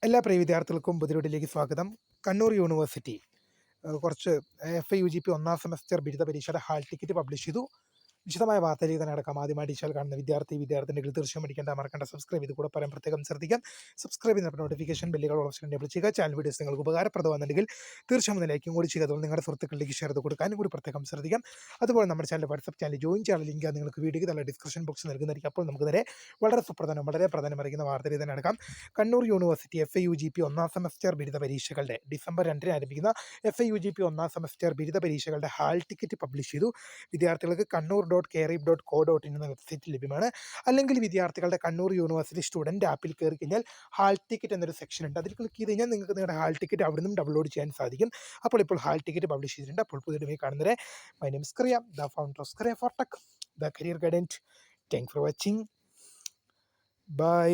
എല്ലാ പ്രിയ വിദ്യാർത്ഥികൾക്കും പുതിയൊടിലേക്ക് സ്വാഗതം. കണ്ണൂർ യൂണിവേഴ്സിറ്റി കുറച്ച് FIUGP ഒന്നാം സെമസ്റ്റർ ബിരുദ പരീക്ഷയുടെ ഹാൾ ടിക്കറ്റ് പബ്ലിഷ് ചെയ്തു. വിശദമായ വാർത്തയിലേക്ക് തന്നെ അടക്കാം. ആദ്യമായിട്ട് ചാനൽ കാണുന്ന വിദ്യാർത്ഥിനികൾ തീർച്ചയായും പഠിക്കേണ്ട മറക്കേണ്ട സബ്സ്ക്രൈബ് ചെയ്ത് കൂടെ പറയാൻ പ്രത്യേകം ശ്രദ്ധിക്കാം. സബ്സ്ക്രൈബ് ചെയ്യുന്ന നോട്ടിഫിക്കേഷൻ ബെല്ലുകൾ ഓപ്ഷൻ എനേബിൾ ചെയ്യുക. ചാനൽ വീഡിയോസ് നിങ്ങൾക്ക് ഉപകാരപ്രദമാണെന്നുണ്ടെങ്കിൽ തീർച്ചയായും ലൈക്കും കൂടി ചെയ്യുക. അതുപോലെ നിങ്ങളുടെ സുഹൃത്തുക്കളിലേക്ക് ഷെയർ ചെയ്ത് കൊടുക്കാനും കൂടി പ്രത്യേകം ശ്രദ്ധിക്കാം. അതുപോലെ നമ്മുടെ ചാനൽ വാട്സ്ആപ്പ് ചാനൽ ജോയിൻ ചെയ്യാൻ ലിങ്ക് നിങ്ങൾക്ക് വീഡിയോയ്ക്ക് നല്ല ഡിസ്ക്രിപ്ഷൻ ബോക്സ് നൽകുന്നതായിരിക്കും. അപ്പോൾ നമുക്ക് നേരെ വളരെ പ്രധാനം അറിയിക്കുന്ന വാർത്തയിൽ തന്നെ നടക്കാം. കണ്ണൂർ യൂണിവേഴ്സിറ്റി FIUGP ഒന്നാം സെമസ്റ്റർ ബിരുദ പരീക്ഷകളുടെ ഡിസംബർ 2 ആരംഭിക്കുന്ന FIUGP ഒന്നാം സെമസ്റ്റർ ബിരുദ പരീക്ഷകളുടെ ഹാൾ ടിക്കറ്റ് പബ്ലിഷ് ചെയ്തു. വിദ്യാർത്ഥികൾക്ക് kannur.kerib.co.in എന്ന വെബ്സൈറ്റ് ലഭ്യമാണ്. അല്ലെങ്കിൽ വിദ്യാർത്ഥികളുടെ കണ്ണൂർ യൂണിവേഴ്സിറ്റി സ്റ്റുഡൻറ് ആപ്പിൽ കയറി കഴിഞ്ഞാൽ ഹാൾ ടിക്കറ്റ് എന്നൊരു സെക്ഷൻ ഉണ്ട്. അതിൽ ക്ലിക്ക് ചെയ്ത് കഴിഞ്ഞാൽ നിങ്ങൾക്ക് നിങ്ങളുടെ ഹാൾ ടിക്കറ്റ് അവിടെ നിന്നും ഡൗൺലോഡ് ചെയ്യാൻ സാധിക്കും. ഇപ്പോൾ ഹാൾ ടിക്കറ്റ് പബ്ലിഷ് ചെയ്തിട്ടുണ്ട്. അപ്പോൾ പുതിയ കാണുന്നത് my name is Kariya, the founder of Kariya for tech, the career guidance. Thank for watching. By.